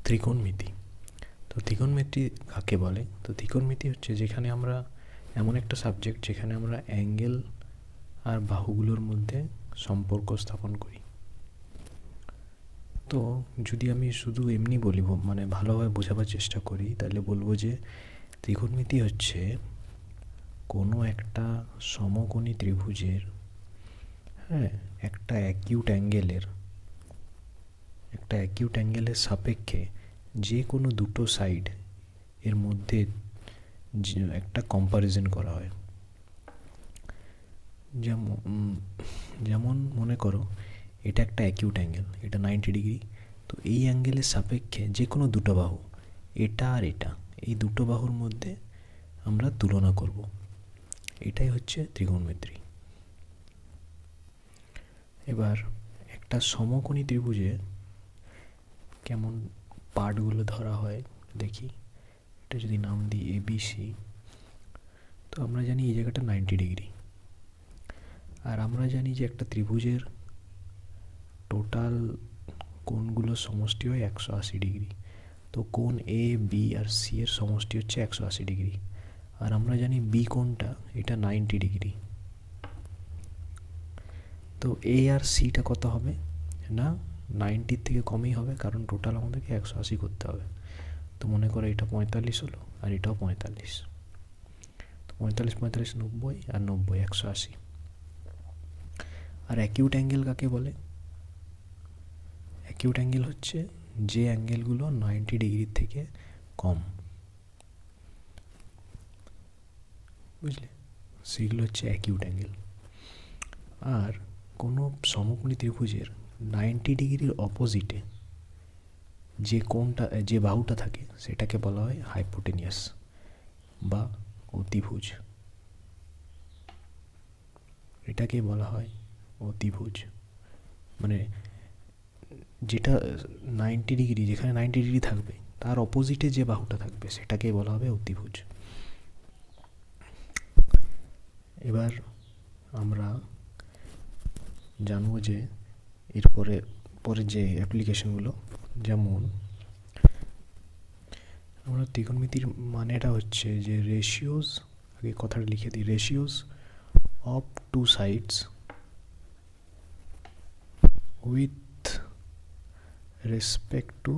ত্রিকোণমিতি। তো ত্রিকোণমিতি কাকে বলে? তো ত্রিকোণমিতি হচ্ছে যেখানে আমরা এমন একটা সাবজেক্ট যেখানে আমরা অ্যাঙ্গেল আর বাহুগুলোর মধ্যে সম্পর্ক স্থাপন করি। তো যদি আমি শুধু এমনি বলি, মানে ভালোভাবে বোঝাবার চেষ্টা করি, তাহলে বলবো যে ত্রিকোণমিতি হচ্ছে কোনো একটা সমকোণী ত্রিভুজের একটা অ্যাকিউট অ্যাঙ্গেলের সাপেক্ষে যে কোনো দুটো সাইড এর মধ্যে একটা কম্পারিজন করা হয়। যেমন মনে করো এটা একটা অ্যাকিউট অ্যাঙ্গেল, এটা 90 ডিগ্রি। তো এই অ্যাঙ্গেলের সাপেক্ষে যে কোনো দুটো বাহু, এটা আর এটা, এই দুটো বাহুর মধ্যে আমরা তুলনা করব। এটাই হচ্ছে ত্রিকোণমিতি। এবার একটা সমকোণী ত্রিভুজে কেমন পার্টগুলো ধরা হয় দেখি। এটা যদি নাম দিই ABC, তো আমরা জানি এই জায়গাটা 90 ডিগ্রি। আর আমরা জানি যে একটা ত্রিভুজের টোটাল কোণগুলোর সমষ্টি হয় 180 ডিগ্রি। তো কোণ A, B আর C এর সমষ্টি হচ্ছে 180 ডিগ্রি। আর আমরা জানি B কোণটা এটা 90 ডিগ্রি। তো A আর Cটা কত হবে না, 90 থেকে কমই হবে, কারণ টোটাল আমাদেরকে 180 করতে হবে। তো মনে করো এটা 45 হলো আর এটাও 45। তো 45 45 90, আর 90 180। আর অ্যাকিউট অ্যাঙ্গেল কাকে বলে? অ্যাকিউট অ্যাঙ্গেল হচ্ছে যে অ্যাঙ্গেলগুলো 90 ডিগ্রির থেকে কম, বুঝলে? সেগুলো হচ্ছে অ্যাকিউট অ্যাঙ্গেল। আর কোনো সমকোণী ত্রিভুজের 90 ডিগ্রির অপোজিটে যে বাহুটা থাকে সেটাকে বলা হয় হাইপোটেনিয়াস বা অতিভুজ। এটাকে বলা হয় অতিভুজ। মানে যেটা 90 ডিগ্রি, যেখানে 90 ডিগ্রি থাকবে তার অপোজিটে যে বাহুটা থাকবে সেটাকেই বলা হবে অতিভুজ। এবার আমরা জানবো যে পরে যে অ্যাপ্লিকেশনগুলো, যেমন আমরা ত্রিকোণমিতির মানেটা হচ্ছে যে রেশিওস, আগে কথাটা লিখে দিই, ratios of two sides with respect to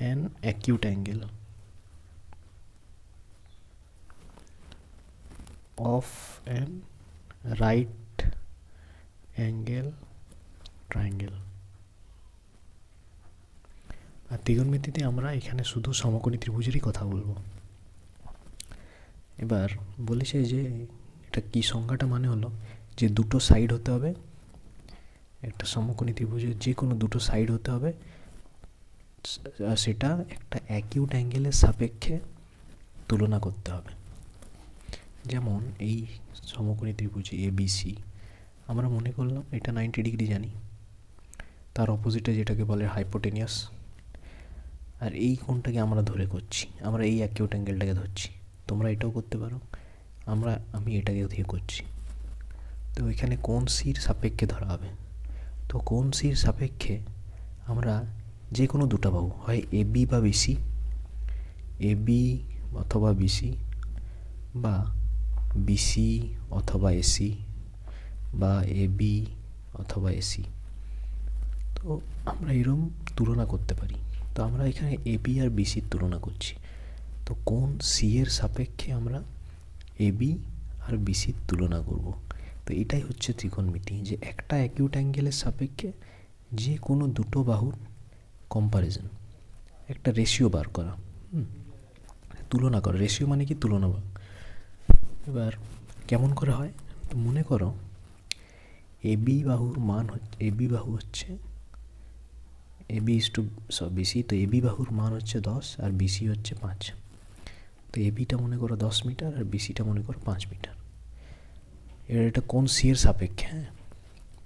an acute angle of an right angle triangle। আর ত্রিকোণমিতিতে আমরা এখানে শুধু সমকোণী ত্রিভুজেরই কথা বলবো। এবার বলেছে যে এটা কি সংজ্ঞাটা মানে হলো যে দুটো সাইড হতে হবে, একটা সমকোণী ত্রিভুজের যে কোনো দুটো সাইড হতে হবে, সেটা একটা অ্যাকিউট অ্যাঙ্গেলের সাপেক্ষে তুলনা করতে হবে। যেমন এই সমকোণী ত্রিভুজ ABC আমরা মনে করলাম এটা 90 ডিগ্রি জানি, তার অপোজিটে যেটাকে বলে হাইপোটেনিয়াস। আর এই কোণটাকে আমরা ধরে করছি, আমরা এই অ্যাকিউট অ্যাঙ্গেলটাকে ধরছি। তোমরা এটাও করতে পারো, আমি এটাকে দিয়ে করছি। তো এখানে কোণ Cর সাপেক্ষে ধরা হবে। তো কোণ Cর সাপেক্ষে আমরা যে কোনো দুটো বাহু, হয় AB বা BC, AB অথবা BC, বা BC অথবা AC, বা AB অথবা AC, তো আমরা এরকম তুলনা করতে পারি। তো আমরা এখানে AB আর BCর তুলনা করছি। তো কোণ C এর সাপেক্ষে আমরা AB আর BCর তুলনা করব। তো এটাই হচ্ছে ত্রিকোণমিতি, যে একটা অ্যাকিউট অ্যাঙ্গেলের সাপেক্ষে যে কোনো দুটো বাহুর কম্পারিজন, একটা রেশিও বার করা, তুলনা করা। রেশিও মানে কি? তুলনা। এবার কেমন করে হয়? তো মনে করো AB বাহু হচ্ছে AB BC। তো AB বাহুর মান হচ্ছে 10 আর BC হচ্ছে 5। তো ABটা মনে করো 10 মিটার আর BCটা মনে করো 5 মিটার। এবার এটা কোণ C এর সাপেক্ষে,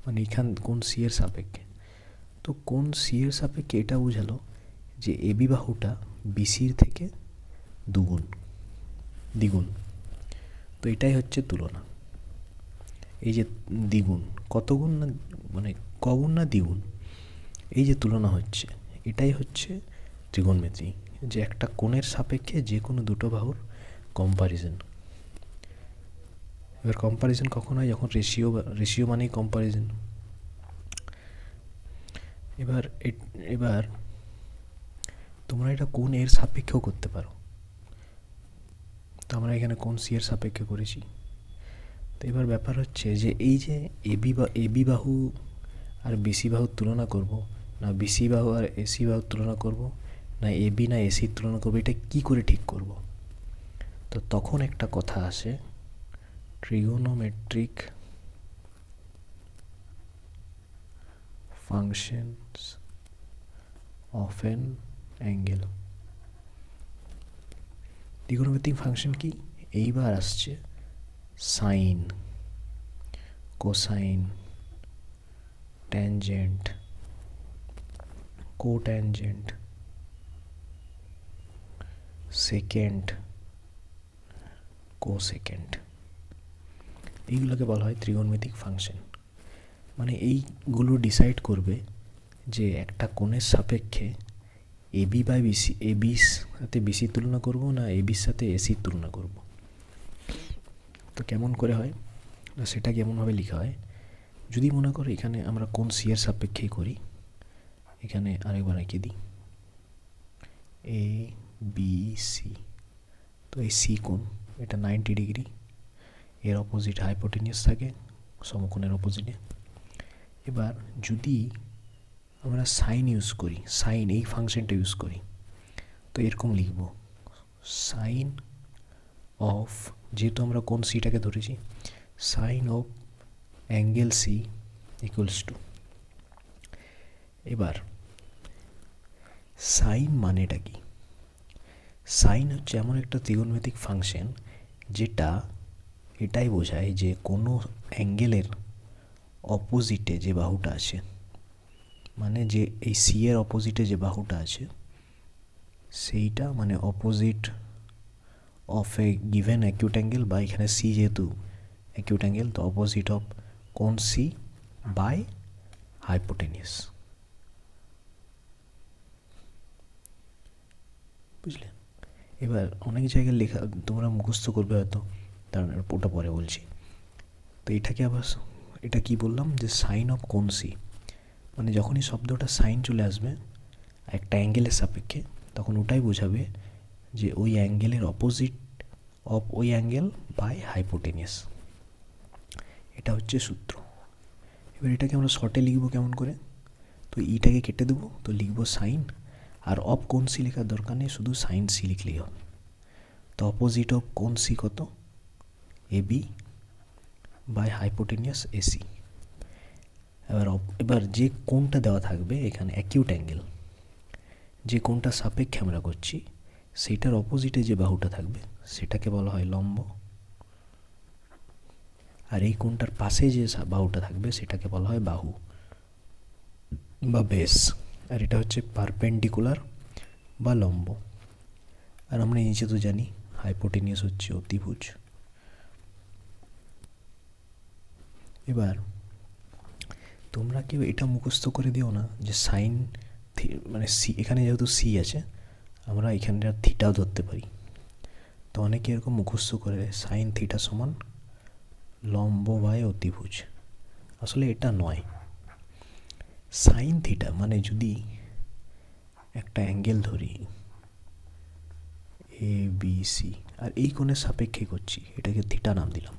মানে এখান কোণ C এর সাপেক্ষে। তো কোণ C এর সাপেক্ষে এটা বোঝালো যে AB বাহুটা BCর থেকে দ্বিগুণ। তো এটাই হচ্ছে তুলনা। এই যে দ্বিগুণ, কত গুণ না, মানে কগুণ না দ্বিগুণ, এই যে তুলনা হচ্ছে, এটাই হচ্ছে ত্রিকোণমিতি, যে একটা কোণের সাপেক্ষে যে কোনো দুটো বাহুর কম্পারিজন। এবার কম্পারিজন কখন হয়? যখন রেশিও মানেই কম্পারিজন। এবার তোমরা এটা কোণ এর সাপেক্ষেও করতে পারো। তো আমরা এখানে কোণ সি এর সাপেক্ষে করেছি। তো এবার ব্যাপার হচ্ছে যে এই যে এবি বাহু আর বিসি বাহুর তুলনা করব, না বিসি বাহু আর এসি বাহুর তুলনা করব, না এবি না এসির তুলনা করবো, এটা কি করে ঠিক করব? তো তখন একটা কথা আসে, trigonometric functions of an angle. Trigonometric function কি? এইবার আসছে সাইন, কোসাইন, ট্যানজেন্ট, কোট্যানজেন্ট, সেকেন্ড, কোসেকেন্ড, এইগুলোকে বলা হয় ত্রিকোণমিতিক ফাংশন। মানে এইগুলো ডিসাইড করবে যে একটা কোণের সাপেক্ষে এবি বাই বিসি, এবির সাথে বিসির তুলনা করব না এবির সাথে এসির তুলনা করব। তো কেমন করে হয় না, সেটা কেমনভাবে লেখা হয়, যদি মনে করো এখানে আমরা কোণ সি এর সাপেক্ষেই করি, এখানে আরেকবার এঁকে দিই এ বি সি। তো এই সি কোণ, এটা 90 ডিগ্রি, এর অপোজিট হাইপোটেনিয়াস থাকে সমকোণের অপোজিটে। এবার যদি আমরা সাইন ইউজ করি, সাইন এই ফাংশনটা ইউজ করি, তো এরকম লিখব সাইন অফ, যেহেতু আমরা কোণ সিটাকে ধরেছি, sine of angle C equals to, এবার সাইন মানেটা কি? সাইন হচ্ছে এমন একটা ত্রিকোণমিতিক ফাংশন যেটা এটাই বোঝায় যে কোনো অ্যাঙ্গেলের অপোজিটে যে বাহুটা আছে, মানে যে এই সি এর অপোজিটে যে বাহুটা আছে সেইটা, মানে opposite of a given acute angle, বা এখানে সি যেহেতু অ্যাকিউট অ্যাঙ্গেল, তো অপোজিট অফ কোণ সি বাই হাইপোটেনিয়াস। বুঝলে? এবার অনেক জায়গায় লেখা তোমরা মুখস্থ করবে হয়তো, তার ওটা পরে বলছি। তো এটাকে আবার, এটা কি বললাম যে সাইন অফ কোণ সি, মানে যখনই শব্দটা সাইন চলে আসবে একটা অ্যাঙ্গেলের সাপেক্ষে, তখন ওটাই বোঝাবে যে ওই অ্যাঙ্গেলের অপোজিট অফ ওই অ্যাঙ্গেল বাই হাইপোটেনিয়াস। এটা হচ্ছে সূত্র। এবার এটাকে আমরা শর্টে লিখবো কেমন করে? তো ইটাকে কেটে দেবো, তো লিখবো সাইন, আর অফ কোণ সি লেখার দরকার নেই, শুধু সাইন সি লিখলেই হবে। তো অপোজিট অফ কোণ সি কত? AB by hypotenuse AC. এবার যে কোণটা দেওয়া থাকবে এখানে অ্যাকিউট অ্যাঙ্গেল, যে কোণটা সাপেক্ষে আমরা করছি সেইটার অপোজিটে যে বাহুটা থাকবে সেটাকে বলা হয় লম্ব, আর এই কোণটার পাশে যে বাহুটা থাকবে সেটাকে বলা হয় বাহু বা বেস। আর এটা হচ্ছে পারপেন্ডিকুলার বা লম্ব। আর আমরা নিচে তো জানি হাইপোটেনিয়াস হচ্ছে অতিভুজ। এবার তোমরা কেউ এটা মুখস্থ করে দিও না যে সাইন, মানে সি, এখানে যেহেতু সি আছে আমরা এখানে থিটাও ধরতে পারি। তো অনেকে এরকম মুখস্থ করে সাইন থিটা সমান লম্ব বাই অতিভুজ। আসলে এটা নয়। সাইন থিটা মানে যদি একটা অ্যাঙ্গেল ধরি এ বি সি, আর এই কোণের সাপেক্ষে করছি, এটাকে থিটা নাম দিলাম।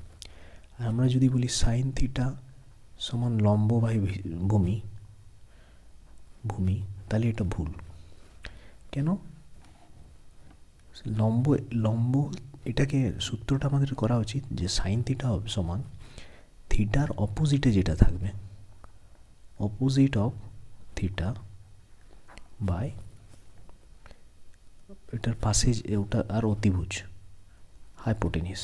আর আমরা যদি বলি সাইন থিটা সমান লম্ব বাই ভূমি, তাহলে এটা ভুল। কেন? লম্ব এটাকে সূত্রটা আমাদের করা উচিত যে সাইন থিটা সমান থিটার অপোজিটে যেটা থাকবে, অপোজিট অফ থিটা বাই এটার পাশে ওটা আর অতিভুজ হাইপোটেনিয়াস।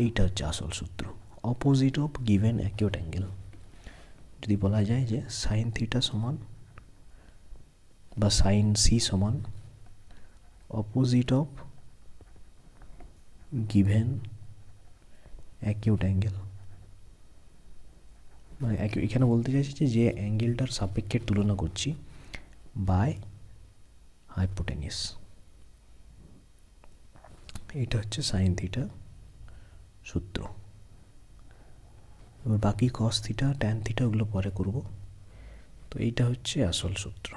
এইটা হচ্ছে আসল সূত্র, opposite of given acute angle. যদি বলা যায় যে সাইন থিটা সমান বা সাইন সি সমান opposite of given acute angle, মানে এখানে বলতে চাইছি যে অ্যাঙ্গেলটার সাপেক্ষে তুলনা করছি বাই হাইপোটেনিয়াস। এটা হচ্ছে সাইন থিটা সূত্র। এবার বাকি কস থিটা ট্যান থিটা ওগুলো পরে করব। তো এইটা হচ্ছে আসল সূত্র।